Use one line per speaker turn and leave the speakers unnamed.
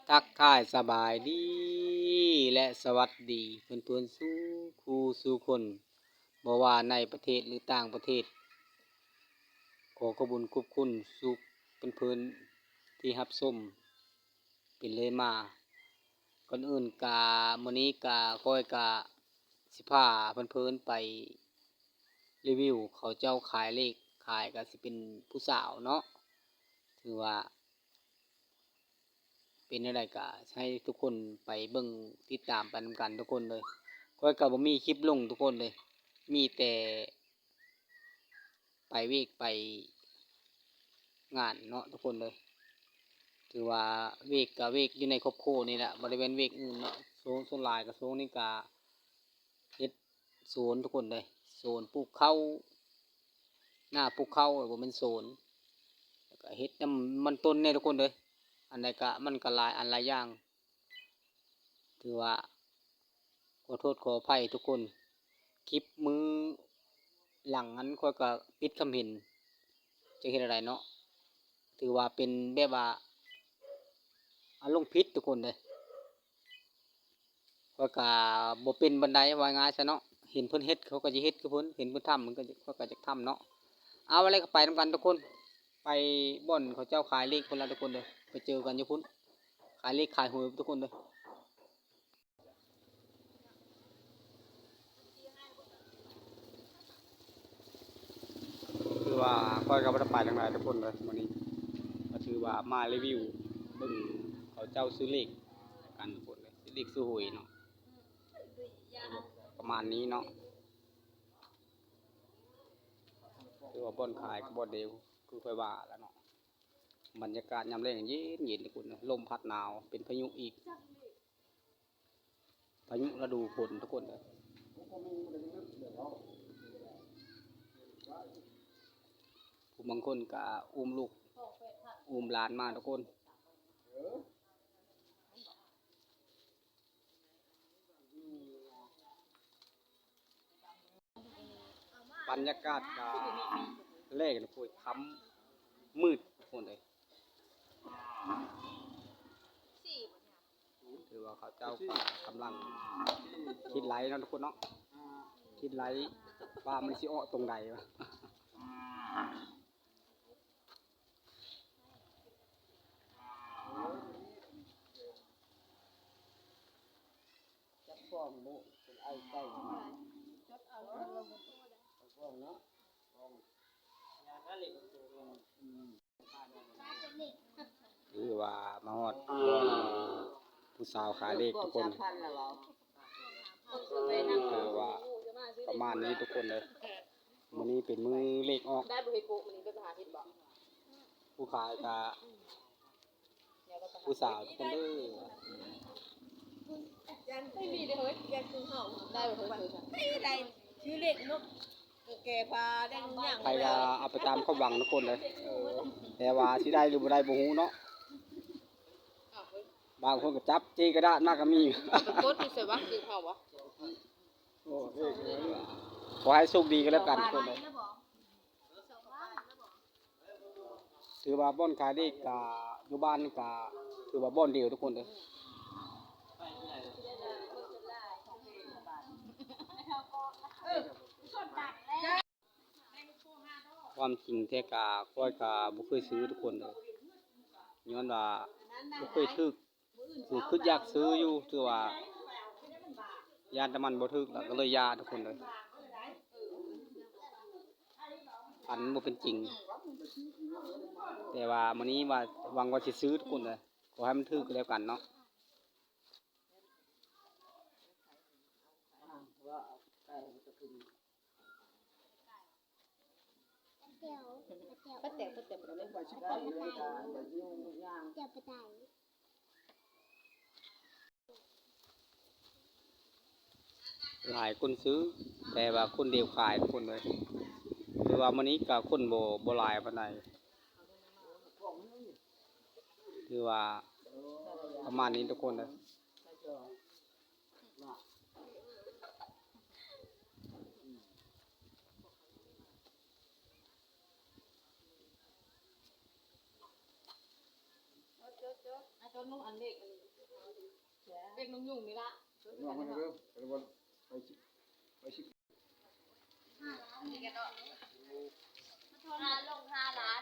ทักทายสบายดีและสวัสดีเพื่อนๆสู้ครูสู้คนบ่ว่าในประเทศหรือต่างประเทศขอขอบคุญขอบคุณสู่เพื่อนๆที่รับชมเป็นเลยมาก่อนอื่นกามื้อนี้กาก้อยกาสิพาเพื่อนๆไปรีวิวเขาเจ้าขายเลขขายก็สิเป็นผู้สาวเนาะถือว่าเป็นอะไรก็ให้ทุกคนไปเบิ่งติดตามไปนำกันทุกคนเลยก้อยก็บ่มีคลิปลงทุกคนเลยมีแต่ไปเวกไปงานเนาะทุกคนเลยถือว่าเวกกับเวกอยู่ในครอบครัวนี่แหละบริเวณเวกอื่นเนาะโซนลายกับโซนนี่กาเฮ็ดโซนทุกคนเลยโซนปลูกข้าวหน้าปลูกข้าวบ่เป็นโซนแล้วก็เฮ็ดน้ำมันต้นเนี่ยทุกคนเลยอันใดก็มันก็หลายอันหลายอย่างถือว่าขอโทษขออภัยทุกคนคลิปมือหลังนั้นค่อยก็ปิดคำเห็นจะเฮ็ดอะไรเนาะถือว่าเป็นแบบว่าอารมณ์ผิดทุกคนเลยข้อยก็บ่เป็นบันไดว่าง่ายซะเนาะเห็นเพิ่นเฮ็ดเขาก็สิเฮ็ดคือเพิ่นเห็นเพิ่นทำมันก็เขาก็จะทำเนาะเอาอะไรก็ไปนำกันทุกคนไปบ่อนเขาเจ้าขายเลขพุ่นละทุกคนเลยไปเจอกันอยู่พุ่นขายเลขขายหวยทุกคนเลยคือว่าข้อยก็บ่ได้ไปทางไหนทุกคนเลยวันนี้ก็ถือว่ามารีวิวเบิ่งเขาเจ้าซื้อเลขกันทุกคนเลยซื้อเลขซื้อหวยเนาะประมาณนี้เนาะคือว่าบ่อนขายก็บ่เดียวคือค่อยว่าแล้วเนาะบรรยากาศยามแลงเย็นเย็นทุกคนลมพัดหนาวเป็นพายุอีกพายุฤดูฝนทุกคนเลยผู้บางคนก็อุ้มลูกอุ้มหลานมาทุกคนบรรยากาศก็แรกนะคุยค่ำมืดทุกคนเลยถือว่าเขาเจ้ากำลังคิดไลน์เนาะทุกคนเนาะคิดไลน์ว่ามันสิอ้อตรงใดวะจับฟองบุเป็นไอ้ไก่จับเอาฟองเนาะคือว่ามาฮอดผู้สาวขายเลขทุกคนคือว่าประมาณนี้ทุกคนเลยมื้อนี้เป็นมื้อเลขออกผู้ขายกับผู้สาวทุกคนเด้อ
ไม่มีเลยเฮ้ยแกคือเห่าได้ไปเฮ้ยไม่ได้ชื่อเล็กนกแกพาได้ทุกอย่าง
ใครก็เอาไปตามความหวังทุกคนเลยแต่ว่าสิได้หรือบ่ได้บ่ฮู้เนาะบางคนก็จับจี้กระดาษมากก็มี
โคตรที่เสวะคือเห่าวะ
ขอให้โชคดีกันแล้วกันทุกคนเลยถือว่าบ่อนขายเลขกับอยู่บ้านกับถือว่าบ่อนเดียวทุกคนเลยความจริงแท้กาค่อยกาบ่เคยซื้อทุกคนเลยย้อนว่าบ่เคยถึกคืออยากซื้ออยู่ถือว่ายานแต่มันบ่ถึกแล้วก็เลยยาทุกคนเลยอันบ่เป็นจริงแต่ว่ามื้อนี้ว่าหวังว่าสิซื้อทุกคนเลยขอให้มันถึกก็แล้วกันเนาะ
ป้าแต๋วบ่ได้บ่ชื่อป้าแต๋ว
หลายคนซื้อแต่ว่าคนเดียวขายทุกคนเลยหรือว่ามื้อนี้ก็คนบ่หลายปานใดคือว่าประมาณนี้ทุกคนเลย
จนน้องอันเล็กเล็กน้องยุ่งนี่ละ
น้องมันเริ่มแต่วันไปชิบ
นี่กันเนาะลง5 ล้าน